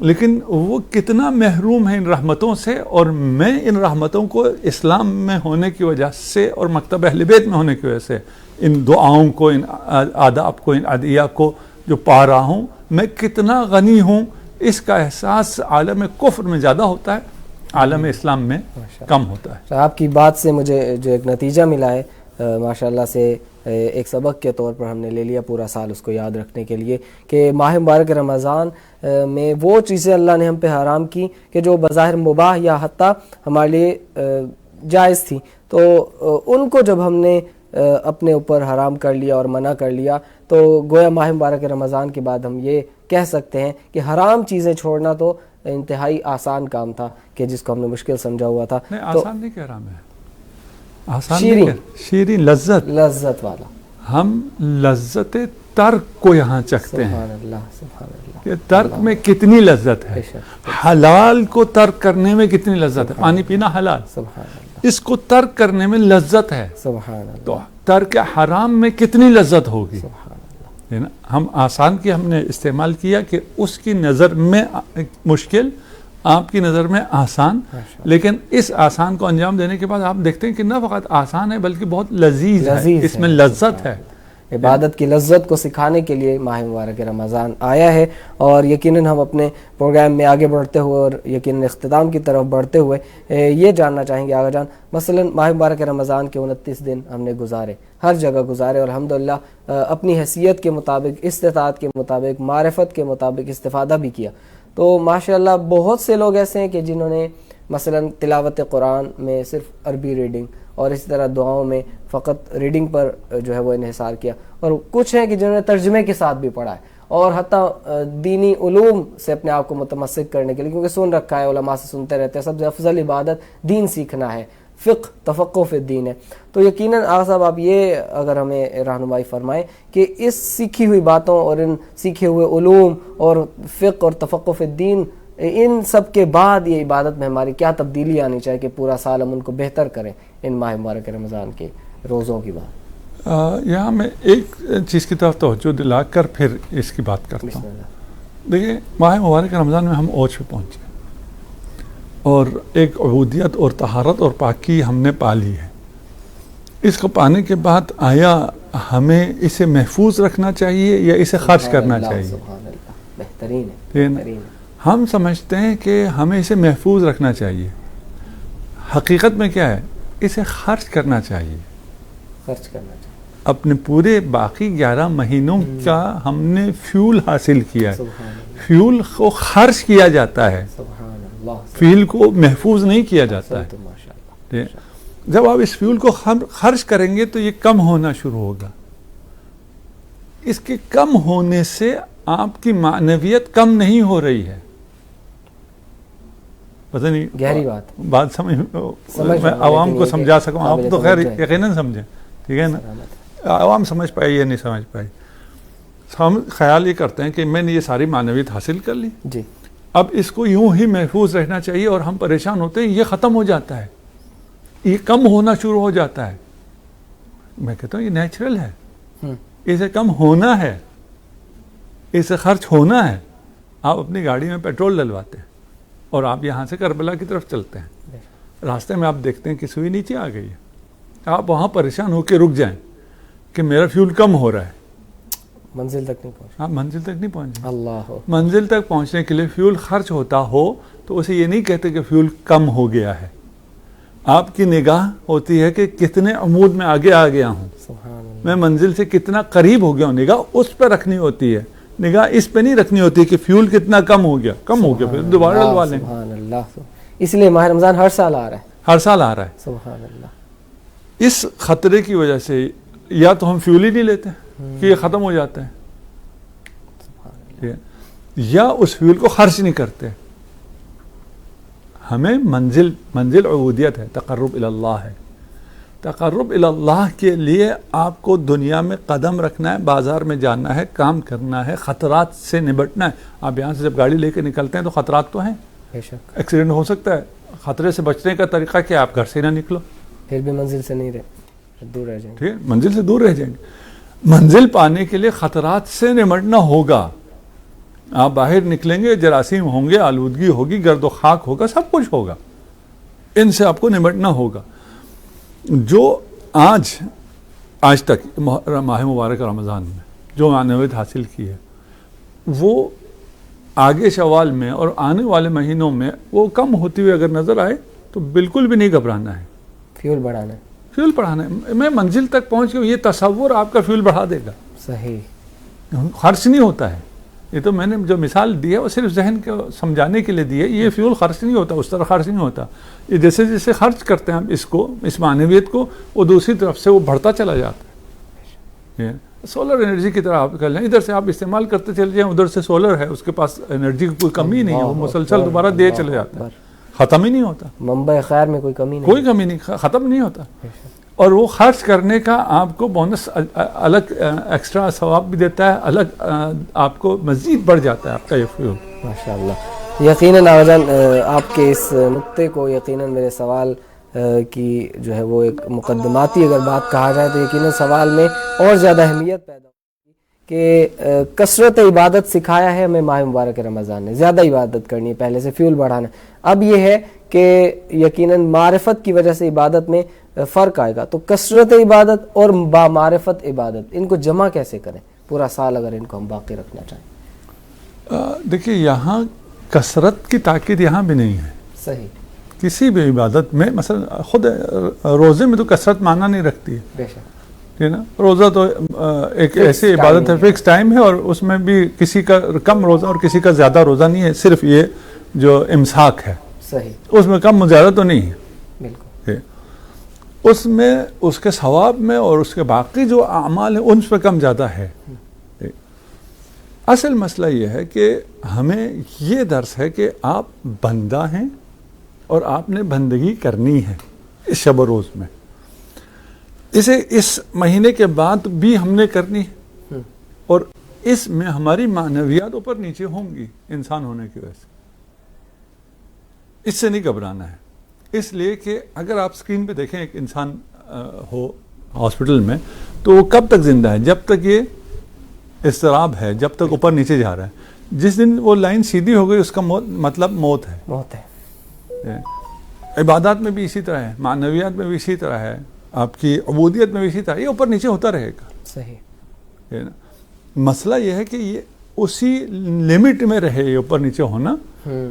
لیکن وہ کتنا محروم ہے ان رحمتوں سے. اور میں ان رحمتوں کو اسلام میں ہونے کی وجہ سے اور مکتب اہل بیت میں ہونے کی وجہ سے ان دعاؤں کو، ان آداب کو، ان عدیہ کو جو پا رہا ہوں، میں کتنا غنی ہوں، اس کا احساس عالم کفر میں زیادہ ہوتا ہے، عالم اسلام میں کم ہوتا ہے. آپ کی بات سے مجھے جو ایک نتیجہ ملا ہے ماشاءاللہ سے، ایک سبق کے طور پر ہم نے لے لیا پورا سال اس کو یاد رکھنے کے لیے کہ ماہ مبارک رمضان میں وہ چیزیں اللہ نے ہم پہ حرام کی کہ جو بظاہر مباح یا حتیٰ ہمارے لیے جائز تھی، تو ان کو جب ہم نے اپنے اوپر حرام کر لیا اور منع کر لیا تو گویا ماہ مبارک رمضان کے بعد ہم یہ کہہ سکتے ہیں کہ حرام چیزیں چھوڑنا تو انتہائی آسان کام تھا کہ جس کو ہم نے مشکل سمجھا ہوا تھا. آسان نہیں کہہ رہا میں، آسان نہیں کہہ، شیرین لذت والا. ہم لذت ترک کو یہاں چکھتے ہیں. سبحان اللہ، سبحان اللہ. کہ ترک میں کتنی لذت ہے، حلال کو ترک کرنے میں کتنی لذت ہے. پانی پینا حلال، سبحان اللہ، اس کو ترک کرنے میں لذت ہے. سبحان اللہ. تو ترک حرام میں کتنی لذت ہوگی. سبحان اللہ. ہم آسان کی ہم نے استعمال کیا کہ اس کی نظر میں مشکل، آپ کی نظر میں آسان، لیکن اس آسان کو انجام دینے کے بعد آپ دیکھتے ہیں کہ نہ فقط آسان ہے بلکہ بہت لذیذ ہے، اس میں لذت ہے. عبادت کی لذت کو سکھانے کے لیے ماہ مبارک رمضان آیا ہے. اور یقیناً ہم اپنے پروگرام میں آگے بڑھتے ہوئے اور یقیناً اختتام کی طرف بڑھتے ہوئے یہ جاننا چاہیں گے آغا جان، مثلاً ماہ مبارک رمضان کے 29 دن ہم نے گزارے، ہر جگہ گزارے، اور الحمدللہ اپنی حیثیت کے مطابق، استطاعت کے مطابق، معرفت کے مطابق استفادہ بھی کیا. تو ماشاءاللہ بہت سے لوگ ایسے ہیں کہ جنہوں نے مثلاً تلاوت قرآن میں صرف عربی ریڈنگ اور اسی طرح دعاؤں میں فقط ریڈنگ پر جو ہے وہ انحصار کیا، اور کچھ ہیں کہ جنہوں نے ترجمے کے ساتھ بھی پڑھا ہے، اور حتیٰ دینی علوم سے اپنے آپ کو متمسک کرنے کے لیے، کیونکہ سن رکھا ہے، علماء سے سنتے رہتے ہیں، سب سے افضل عبادت دین سیکھنا ہے، فقہ تفقہ فی الدین ہے. تو یقیناً آغا صاحب آپ یہ اگر ہمیں رہنمائی فرمائیں کہ اس سیکھی ہوئی باتوں اور ان سیکھے ہوئے علوم اور فقہ اور تفقہ فی الدین، ان سب کے بعد یہ عبادت میں ہماری کیا تبدیلی آنی چاہیے کہ پورا سال ہم ان کو بہتر کریں ان ماہ مبارک رمضان کے روزوں کی بات. یہاں میں ایک چیز کی طرف توجہ دلا کر پھر اس کی بات کرتا ہوں. دیکھیں، ماہ مبارک رمضان میں ہم اوج پہ پہنچے اور ایک عبودیت اور طہارت اور پاکی ہم نے پا لی ہے. اس کو پانے کے بعد آیا ہمیں اسے محفوظ رکھنا چاہیے یا اسے خرچ کرنا چاہیے؟ بہترین ہے. ہم سمجھتے ہیں کہ ہمیں اسے محفوظ رکھنا چاہیے. حقیقت میں کیا ہے؟ اسے خرچ کرنا چاہیے. خرچ کرنا چاہیے. اپنے پورے باقی 11 مہینوں کا ہم نے فیول حاصل کیا ہے. فیول کو خرچ کیا جاتا ہے، فیول کو محفوظ نہیں کیا جاتا ہے. جب آپ اس فیول کو خرچ کریں گے تو یہ کم ہونا شروع ہوگا. اس کے کم ہونے سے آپ کی معنویت کم نہیں ہو رہی ہے. پتہ نہیں گہری بات سمجھ میں عوام کو سمجھا سکوں. آپ تو خیر یقیناً سمجھیں، ٹھیک ہے نا. عوام سمجھ پائی یا نہیں سمجھ پائی، ہم خیال یہ کرتے ہیں کہ میں نے یہ ساری معنویت حاصل کر لی جی، اب اس کو یوں ہی محفوظ رہنا چاہیے، اور ہم پریشان ہوتے ہیں یہ ختم ہو جاتا ہے، یہ کم ہونا شروع ہو جاتا ہے. میں کہتا ہوں یہ نیچرل ہے، اسے کم ہونا ہے، اسے خرچ ہونا ہے. آپ اپنی گاڑی میں پیٹرول ڈلواتے ہیں اور آپ یہاں سے کربلا کی طرف چلتے ہیں، راستے میں آپ دیکھتے ہیں کہ سوئی نیچے آ گئی ہے، آپ وہاں پریشان ہو کے رک جائیں کہ میرا فیول کم ہو رہا ہے. منزل تک نہیں پہنچ، آپ منزل تک نہیں پہنچے. اللہ، منزل تک پہنچنے کے لیے فیول خرچ ہوتا ہو تو اسے یہ نہیں کہتے کہ فیول کم ہو گیا ہے. آپ کی نگاہ ہوتی ہے کہ کتنے عمود میں آگے آ گیا ہوں. سبحان اللہ. میں منزل سے کتنا قریب ہو گیا ہوں، نگاہ اس پہ رکھنی ہوتی ہے، نگاہ اس پہ نہیں رکھنی ہوتی کہ فیول کتنا کم ہو گیا پھر دوبارہ ڈلوا لیں. سبحان اللہ. اس لیے ماہ رمضان ہر سال آ رہا ہے. ہر سال آ رہا ہے. سبحان اللہ. اس خطرے کی وجہ سے یا تو ہم فیول ہی نہیں لیتے کہ یہ ختم ہو جاتا ہے، یا اس فیول کو خرچ نہیں کرتے. ہمیں منزل عبودیت ہے، تقرب الی اللہ ہے. تقرب الی اللہ کے لیے آپ کو دنیا میں قدم رکھنا ہے، بازار میں جانا ہے، کام کرنا ہے، خطرات سے نمٹنا ہے. آپ یہاں سے جب گاڑی لے کے نکلتے ہیں تو خطرات تو ہیں، بے شک ایکسیڈنٹ ہو سکتا ہے. خطرے سے بچنے کا طریقہ کیا؟ آپ گھر سے نہ نکلو، پھر بھی منزل سے نہیں رہے، دور رہ جائیں گے. ٹھیک ہے، منزل سے دور رہ جائیں گے. منزل پانے کے لیے خطرات سے نمٹنا ہوگا. آپ باہر نکلیں گے، جراثیم ہوں گے، آلودگی ہوگی، گرد و خاک ہوگا، سب کچھ ہوگا. ان سے آپ کو نمٹنا ہوگا. جو آج تک ماہ مبارک رمضان میں جو معنویت حاصل کی ہے، وہ آگے شوال میں اور آنے والے مہینوں میں وہ کم ہوتی ہوئی اگر نظر آئے تو بالکل بھی نہیں گھبرانا ہے. فیول بڑھانا ہے، فیول بڑھانا ہے. میں منزل تک پہنچ کے یہ تصور آپ کا فیول بڑھا دے گا. صحیح. خرچ نہیں ہوتا ہے. یہ تو میں نے جو مثال دی ہے وہ صرف ذہن کو سمجھانے کے لیے دی ہے. یہ فیول خرچ نہیں ہوتا، اس طرح خرچ نہیں ہوتا. یہ جیسے جیسے خرچ کرتے ہیں ہم اس معنویت کو، وہ دوسری طرف سے وہ بڑھتا چلا جاتا ہے. سولر انرجی کی طرح آپ کر لیں، ادھر سے آپ استعمال کرتے چلے جائیں، ادھر سے سولر ہے، اس کے پاس انرجی کی کوئی کمی نہیں ہے، وہ مسلسل دوبارہ دے چلے جاتا ہے، ختم ہی نہیں ہوتا. منبع خیر میں کوئی کمی نہیں، کوئی کمی نہیں، ختم نہیں ہوتا. اور وہ خرچ کرنے کا آپ کو بونس الگ ایکسٹرا ثواب بھی دیتا ہے، الگ آپ کو مزید بڑھ جاتا ہے آپ کا یہ فیول. ماشاءاللہ. یقیناً آغاز آپ کے اس نقطے کو، یقیناً میرے سوال کی جو ہے وہ ایک مقدماتی اگر بات کہا جائے تو یقیناً سوال میں اور زیادہ اہمیت پیدا ہوگی کہ کثرت عبادت سکھایا ہے ہمیں ماہ مبارک رمضان نے، زیادہ عبادت کرنی ہے، پہلے سے فیول بڑھانا ہے. اب یہ ہے کہ یقیناً معرفت کی وجہ سے عبادت میں فرق آئے گا. تو کثرت عبادت اور بامعرفت عبادت، ان کو جمع کیسے کریں پورا سال اگر ان کو ہم باقی رکھنا چاہیں؟ دیکھیے، یہاں کثرت کی تاکید یہاں بھی نہیں ہے. صحیح. کسی بھی عبادت میں مثلا خود روزے میں تو کثرت معنی نہیں رکھتی ہے. بے شک. ٹھیک ہے نا. روزہ تو ایک ایسی عبادت ہے، فکس ٹائم ہے، اور اس میں بھی کسی کا کم روزہ اور کسی کا زیادہ روزہ نہیں ہے، صرف یہ جو امساک ہے. صحیح. اس میں کم زیادہ تو نہیں ہے. بالکل. اس میں اس کے ثواب میں اور اس کے باقی جو اعمال ہیں ان پہ کم زیادہ ہے. اصل مسئلہ یہ ہے کہ ہمیں یہ درس ہے کہ آپ بندہ ہیں اور آپ نے بندگی کرنی ہے اس شب و روز میں. اسے اس مہینے کے بعد بھی ہم نے کرنی ہے، اور اس میں ہماری معنویات اوپر نیچے ہوں گی انسان ہونے کی وجہ سے. اس سے نہیں گھبرانا ہے. اس لیے کہ اگر آپ اسکرین پہ دیکھیں ایک انسان ہو ہاسپٹل میں تو وہ کب تک زندہ ہے؟ جب تک یہ اضطراب ہے، جب تک اوپر نیچے جا رہا ہے. جس دن وہ لائن سیدھی ہو گئی اس کا مطلب موت ہے. موت ہے. عبادات میں بھی اسی طرح ہے، معنویات میں بھی اسی طرح ہے، آپ کی عبودیت میں بھی اسی طرح، یہ اوپر نیچے ہوتا رہے گا. صحیح. مسئلہ یہ ہے کہ یہ اسی لمٹ میں رہے، یہ اوپر نیچے ہونا.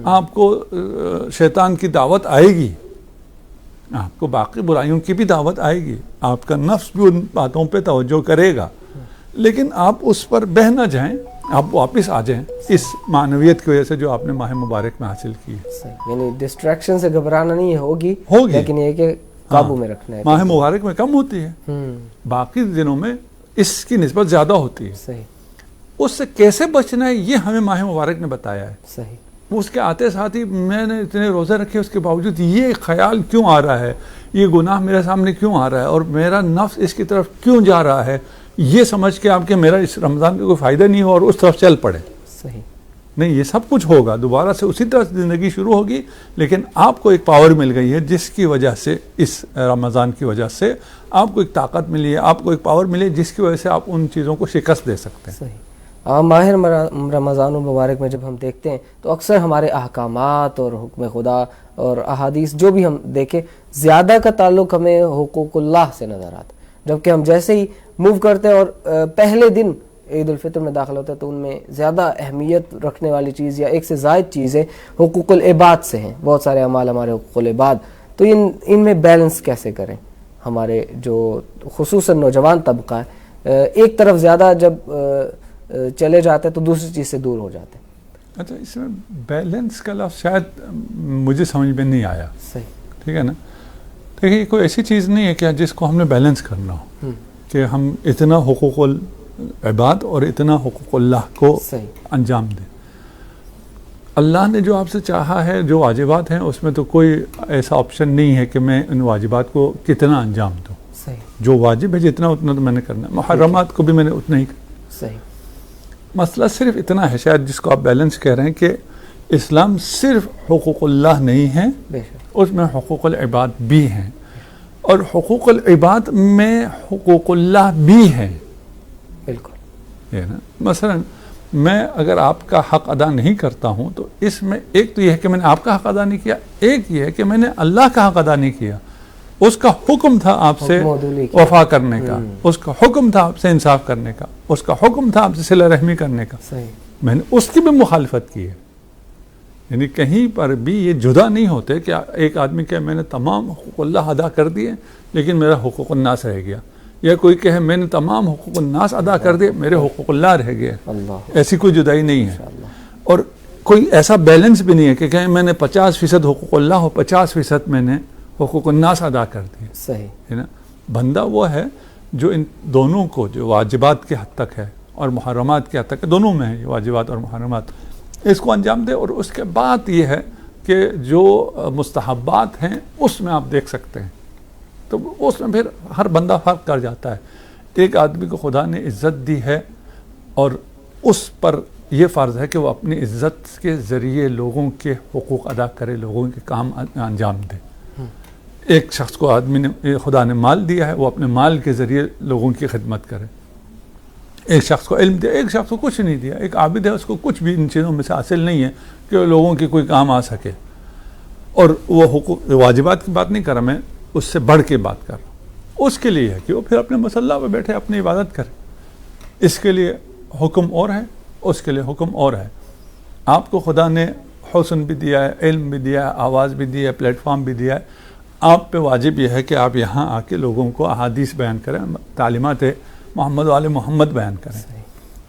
آپ کو شیطان کی دعوت آئے گی، آپ کو باقی برائیوں کی بھی دعوت آئے گی، آپ کا نفس بھی ان باتوں پہ توجہ کرے گا، لیکن آپ اس پر بہہ نہ جائیں، آپ واپس آ جائیں اس معنویت کی وجہ سے جو آپ نے ماہ مبارک میں حاصل کی ہے. یعنی ڈسٹریکشن سے گھبرانا نہیں ہوگی، لیکن یہ کہ قابو میں رکھنا ہے. ماہ مبارک میں کم ہوتی ہے، باقی دنوں میں اس کی نسبت زیادہ ہوتی ہے. صحیح. اس سے کیسے بچنا ہے یہ ہمیں ماہ مبارک نے بتایا ہے. صحیح. اس کے آتے ساتھ ہی میں نے اتنے روزے رکھے، اس کے باوجود یہ خیال کیوں آ رہا ہے، یہ گناہ میرے سامنے کیوں آ رہا ہے، اور میرا نفس اس کی طرف کیوں جا رہا ہے، یہ سمجھ کے آپ کے میرا اس رمضان کا کوئی فائدہ نہیں ہو اور اس طرف چل پڑے. صحیح. نہیں، یہ سب کچھ ہوگا، دوبارہ سے اسی طرح زندگی شروع ہوگی، لیکن آپ کو ایک پاور مل گئی ہے جس کی وجہ سے، اس رمضان کی وجہ سے آپ کو ایک طاقت ملی ہے، آپ کو ایک پاور ملی ہے جس کی وجہ سے آپ ان چیزوں کو شکست دے سکتے ہیں. صحیح. ماہ رمضان المبارک میں جب ہم دیکھتے ہیں تو اکثر ہمارے احکامات اور حکم خدا اور احادیث جو بھی ہم دیکھیں، زیادہ کا تعلق ہمیں حقوق اللہ سے نظر آتا ہے، جبکہ ہم جیسے ہی موو کرتے ہیں اور پہلے دن عید الفطر میں داخل ہوتا ہے تو ان میں زیادہ اہمیت رکھنے والی چیز یا ایک سے زائد چیزیں حقوق العباد سے ہیں. بہت سارے اعمال ہمارے حقوق العباد، تو ان میں بیلنس کیسے کریں؟ ہمارے جو خصوصاً نوجوان طبقہ ہے ایک طرف زیادہ جب چلے جاتے ہیں تو دوسری چیز سے دور ہو جاتے ہیں. اچھا اس میں بیلنس کا لفظ شاید مجھے سمجھ میں نہیں آیا. صحیح. ٹھیک ہے نا. دیکھیے کوئی ایسی چیز نہیں ہے کہ جس کو ہم نے بیلنس کرنا ہو کہ ہم اتنا حقوق العباد اور اتنا حقوق اللہ کو انجام دیں. اللہ نے جو آپ سے چاہا ہے جو واجبات ہیں اس میں تو کوئی ایسا آپشن نہیں ہے کہ میں ان واجبات کو کتنا انجام دوں. جو واجب ہے جتنا اتنا تو میں نے کرنا ہے. محرمات کو بھی میں نے اتنا ہی کرنا. مسئلہ صرف اتنا ہے شاید جس کو آپ بیلنس کہہ رہے ہیں کہ اسلام صرف حقوق اللہ نہیں ہے, اس میں حقوق العباد بھی ہیں اور حقوق العباد میں حقوق اللہ بھی ہیں. بالکل. مثلا میں اگر آپ کا حق ادا نہیں کرتا ہوں تو اس میں ایک تو یہ ہے کہ میں نے آپ کا حق ادا نہیں کیا, ایک یہ ہے کہ میں نے اللہ کا حق ادا نہیں کیا. اس کا حکم تھا آپ سے وفا کرنے کا, اس کا حکم تھا آپ سے انصاف کرنے کا, اس کا حکم تھا آپ سے صلہ رحمی کرنے کا. میں نے اس کی بھی مخالفت کی ہے. یعنی کہیں پر بھی یہ جدا نہیں ہوتے کہ ایک آدمی کہ میں نے تمام حقوق اللہ ادا کر دیے لیکن میرا حقوق الناس رہ گیا, یا کوئی کہے میں نے تمام حقوق الناس ادا کر دیے میرے حقوق اللہ رہ گئے. ایسی کوئی جدائی نہیں ہے. اور کوئی ایسا بیلنس بھی نہیں ہے کہ کہیں میں نے 50% حقوق اللہ اور 50% میں نے حقوق الناس ادا کر دیے. صحیح ہے نا. بندہ وہ ہے جو ان دونوں کو, جو واجبات کے حد تک ہے اور محرمات کے حد تک ہے, دونوں میں ہے یہ واجبات اور محرمات, اس کو انجام دے. اور اس کے بعد یہ ہے کہ جو مستحبات ہیں اس میں آپ دیکھ سکتے ہیں, تو اس میں پھر ہر بندہ فرق کر جاتا ہے. ایک آدمی کو خدا نے عزت دی ہے اور اس پر یہ فرض ہے کہ وہ اپنی عزت کے ذریعے لوگوں کے حقوق ادا کرے, لوگوں کے کام انجام دے. ایک شخص کو آدمی نے خدا نے مال دیا ہے, وہ اپنے مال کے ذریعے لوگوں کی خدمت کرے. ایک شخص کو علم دیا, ایک شخص کو کچھ نہیں دیا. ایک عابد ہے, اس کو کچھ بھی ان چیزوں میں سے حاصل نہیں ہے کہ لوگوں کی کوئی کام آ سکے. اور وہ حقوق واجبات کی بات نہیں کر رہا, میں اس سے بڑھ کے بات کر رہا ہوں. اس کے لیے ہے کہ وہ پھر اپنے مصلی پہ بیٹھے اپنی عبادت کرے. اس کے لیے حکم اور ہے, اس کے لیے حکم اور ہے. آپ کو خدا نے حسن بھی دیا ہے, علم بھی دیا ہے, آواز بھی دی ہے, پلیٹ فارم بھی دیا ہے. آپ پہ واجب یہ ہے کہ آپ یہاں آ کے لوگوں کو احادیث بیان کریں, تعلیمات محمد و آل محمد بیان کریں.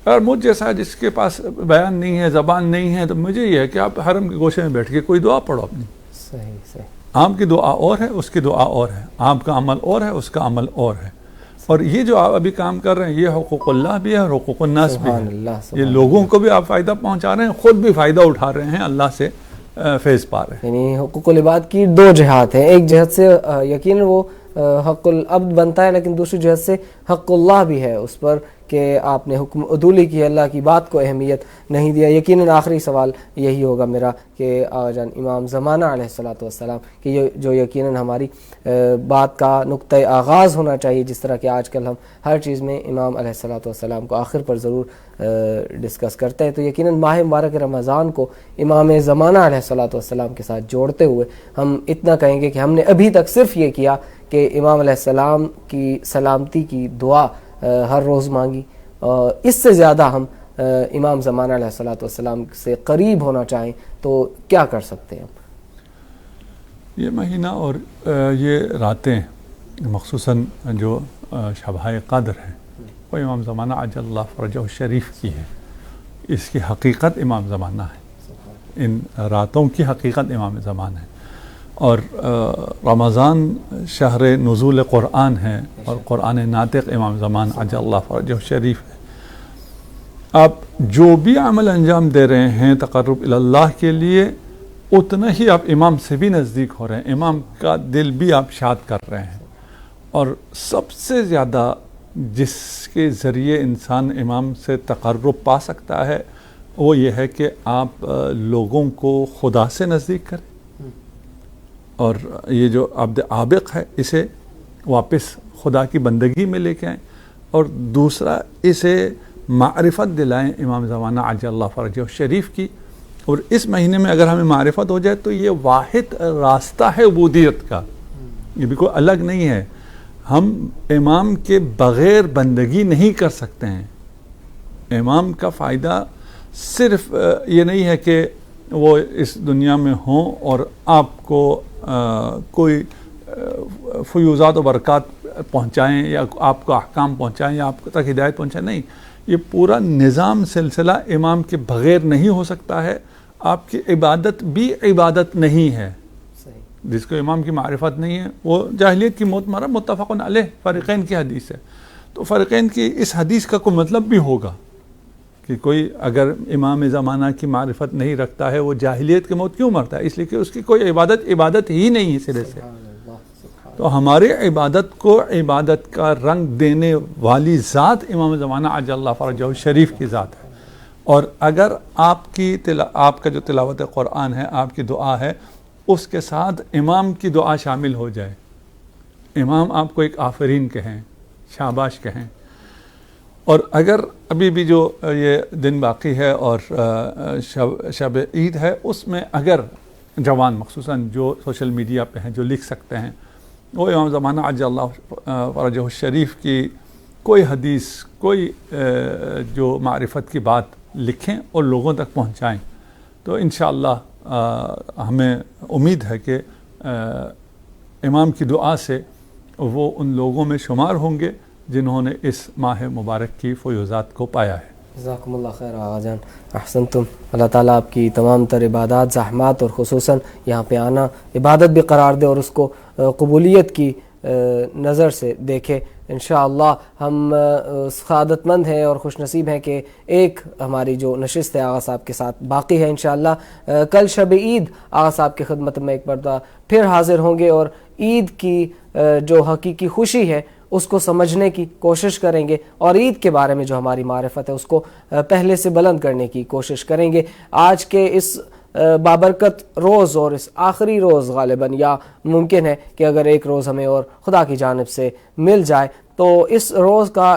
اور مجھ جیسا جس کے پاس بیان نہیں ہے, زبان نہیں ہے, تو مجھے یہ ہے کہ آپ حرم کے گوشے میں بیٹھ کے کوئی دعا پڑھو اپنی. آپ کی دعا اور ہے, اس کی دعا اور ہے. آپ کا عمل اور ہے, اس کا عمل اور ہے. اور یہ جو آپ ابھی کام کر رہے ہیں یہ حقوق اللہ بھی ہے اور حقوق الناس بھی ہے. یہ لوگوں کو بھی آپ فائدہ پہنچا رہے ہیں, خود بھی فائدہ اٹھا رہے ہیں, اللہ سے فیض پا رہے ہیں. یعنی حقوق العباد کی دو جہات ہیں. ایک جہت سے یقیناً وہ حق العبد بنتا ہے, لیکن دوسری جہت سے حق اللہ بھی ہے اس پر کہ آپ نے حکم عدولی کی, اللہ کی بات کو اہمیت نہیں دیا. یقیناً آخری سوال یہی ہوگا میرا کہ آقا جان امام زمانہ علیہ الصلوۃ والسلام کہ جو یقیناً ہماری بات کا نقطۂ آغاز ہونا چاہیے, جس طرح کہ آج کل ہم ہر چیز میں امام علیہ الصلوۃ والسلام کو آخر پر ضرور ڈسکس کرتے ہیں, تو یقیناً ماہ مبارک رمضان کو امام زمانہ علیہ الصلوۃ والسلام کے ساتھ جوڑتے ہوئے ہم اتنا کہیں گے کہ ہم نے ابھی تک صرف یہ کیا کہ امام علیہ السلام کی سلامتی کی دعا ہر روز مانگی. اس سے زیادہ ہم امام زمانہ علیہ الصلوۃ والسلام سے قریب ہونا چاہیں تو کیا کر سکتے ہیں؟ یہ مہینہ اور یہ راتیں مخصوصاً جو شبۂ قدر ہے وہ امام زمانہ عجل اللہ فرجہ الشریف کی ہے. اس کی حقیقت امام زمانہ ہے, ان راتوں کی حقیقت امام زمانہ ہے. اور رمضان شہر نزول قرآن ہے اور قرآن ناطق امام زمان عجل اللہ فرجہ الشریف ہے. آپ جو بھی عمل انجام دے رہے ہیں تقرب اللہ کے لیے, اتنا ہی آپ امام سے بھی نزدیک ہو رہے ہیں, امام کا دل بھی آپ شاد کر رہے ہیں. اور سب سے زیادہ جس کے ذریعے انسان امام سے تقرب پا سکتا ہے وہ یہ ہے کہ آپ لوگوں کو خدا سے نزدیک کریں, اور یہ جو عبد عابق ہے اسے واپس خدا کی بندگی میں لے کے آئیں, اور دوسرا اسے معرفت دلائیں امام زمانہ عجل اللہ فرجہ الشریف کی. اور اس مہینے میں اگر ہمیں معرفت ہو جائے تو یہ واحد راستہ ہے عبودیت کا, یہ بھی کوئی الگ نہیں ہے. ہم امام کے بغیر بندگی نہیں کر سکتے ہیں. امام کا فائدہ صرف یہ نہیں ہے کہ وہ اس دنیا میں ہوں اور آپ کو کوئی فیوزات و برکات پہنچائیں یا آپ کو احکام پہنچائیں یا آپ تک ہدایت پہنچائیں، نہیں، یہ پورا نظام سلسلہ امام کے بغیر نہیں ہو سکتا ہے. آپ کی عبادت بھی عبادت نہیں ہے. جس کو امام کی معرفت نہیں ہے وہ جاہلیت کی موت مرا، متفق علیہ، فریقین کی حدیث ہے. تو فریقین کی اس حدیث کا کوئی مطلب بھی ہوگا کہ کوئی اگر امام زمانہ کی معرفت نہیں رکھتا ہے وہ جاہلیت کی موت کیوں مرتا ہے؟ اس لیے کہ اس کی کوئی عبادت ہی نہیں ہے سرے سے. تو ہماری عبادت کو عبادت کا رنگ دینے والی ذات امام زمانہ عجل اللہ فرجہ الشریف کی ذات ہے. اور اگر آپ کا جو تلاوت قرآن ہے، آپ کی دعا ہے، اس کے ساتھ امام کی دعا شامل ہو جائے، امام آپ کو ایک آفرین کہیں، شاباش کہیں. اور اگر ابھی بھی جو یہ دن باقی ہے اور شب عید ہے، اس میں اگر جوان مخصوصاً جو سوشل میڈیا پہ ہیں، جو لکھ سکتے ہیں، وہ امام زمانہ عجل اللہ فرجہ الشریف کی کوئی حدیث، کوئی جو معرفت کی بات لکھیں اور لوگوں تک پہنچائیں، تو انشاءاللہ ہمیں امید ہے کہ امام کی دعا سے وہ ان لوگوں میں شمار ہوں گے جنہوں نے اس ماہ مبارک کی فیوضات کو پایا ہے. جزاکم اللہ خیر آغا جان، احسنتم. اللہ تعالیٰ آپ کی تمام تر عبادات، زحمات اور خصوصاً یہاں پہ آنا عبادت بھی قرار دے اور اس کو قبولیت کی نظر سے دیکھے. انشاءاللہ ہم سعادت مند ہیں اور خوش نصیب ہیں کہ ایک ہماری جو نشست ہے آغا صاحب کے ساتھ باقی ہے. انشاءاللہ کل شب عید آغا صاحب کی خدمت میں ایک مرتبہ پھر حاضر ہوں گے اور عید کی جو حقیقی خوشی ہے اس کو سمجھنے کی کوشش کریں گے اور عید کے بارے میں جو ہماری معرفت ہے اس کو پہلے سے بلند کرنے کی کوشش کریں گے. آج کے اس بابرکت روز اور اس آخری روز غالباً، یا ممکن ہے کہ اگر ایک روز ہمیں اور خدا کی جانب سے مل جائے تو اس روز کا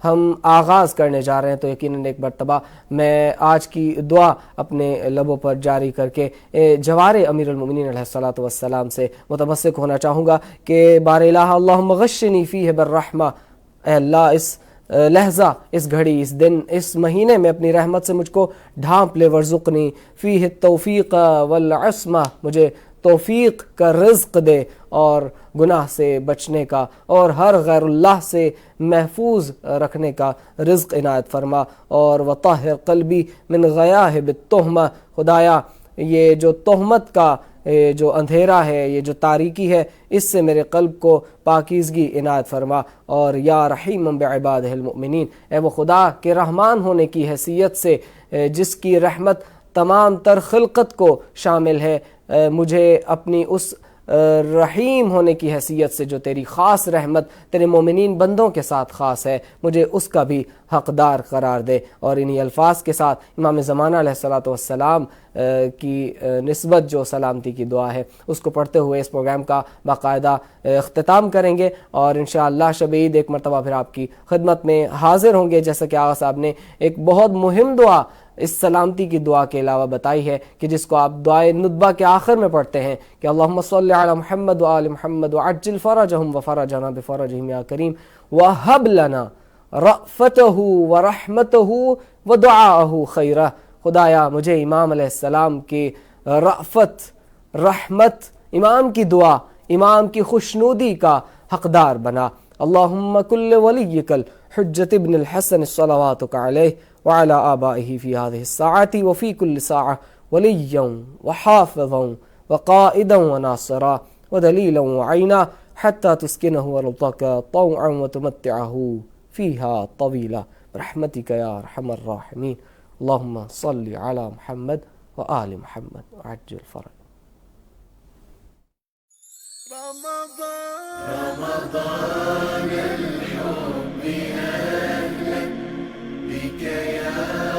ہم آغاز کرنے جا رہے ہیں. تو یقیناً ایک مرتبہ میں آج کی دعا اپنے لبوں پر جاری کر کے جوار امیر المؤمنین علیہ الصلوۃ والسلام سے متمسک ہونا چاہوں گا کہ بار الہ اللہم غشنی فیہ بالرحمہ، اے اللہ اس لحظہ، اس گھڑی، اس دن، اس مہینے میں اپنی رحمت سے مجھ کو ڈھانپ لے. ورزقنی فیہ التوفیق والعصمہ، مجھے توفیق کا رزق دے اور گناہ سے بچنے کا اور ہر غیر اللہ سے محفوظ رکھنے کا رزق عنایت فرما. اور وطہر قلبی من غیاہب التہمہ، خدایا یہ جو تہمت کا جو اندھیرا ہے، یہ جو تاریکی ہے، اس سے میرے قلب کو پاکیزگی عنایت فرما. اور یا رحیم بعبادہ المؤمنین، اے وہ خدا کے رحمان ہونے کی حیثیت سے جس کی رحمت تمام تر خلقت کو شامل ہے، مجھے اپنی اس رحیم ہونے کی حیثیت سے جو تیری خاص رحمت تیرے مومنین بندوں کے ساتھ خاص ہے، مجھے اس کا بھی حقدار قرار دے. اور انہی الفاظ کے ساتھ امام زمانہ علیہ الصلوۃ والسلام کی نسبت جو سلامتی کی دعا ہے اس کو پڑھتے ہوئے اس پروگرام کا باقاعدہ اختتام کریں گے. اور انشاءاللہ شب عید ایک مرتبہ پھر آپ کی خدمت میں حاضر ہوں گے. جیسا کہ آغا صاحب نے ایک بہت مہم دعا اس سلامتی کی دعا کے علاوہ بتائی ہے کہ جس کو آپ دعائے ندبہ کے آخر میں پڑھتے ہیں کہ اللہم صلی علی محمد وآل محمد وعجل فرجہم وفرجنا بفرجہم یا کریم وہب لنا رأفتہ ورحمتہ ودعاءہ خیرہ. خدایا مجھے امام علیہ السلام کی رأفت، رحمت، امام کی دعا، امام کی خوشنودی کا حقدار بنا. اللہم کل ولیک الحجت ابن الحسن صلواتک علیہ وعلى آبائه في هذه الساعة وفي كل ساعة وليا وحافظا وقائدا وناصرا ودليلا وعينا حتى تسكنه أرضك طوعا وتمتعه فيها طويلا برحمتك يا أرحم الراحمين. اللهم صل على محمد وآل محمد وعجل فرج. رمضان الحب أهلا بك يا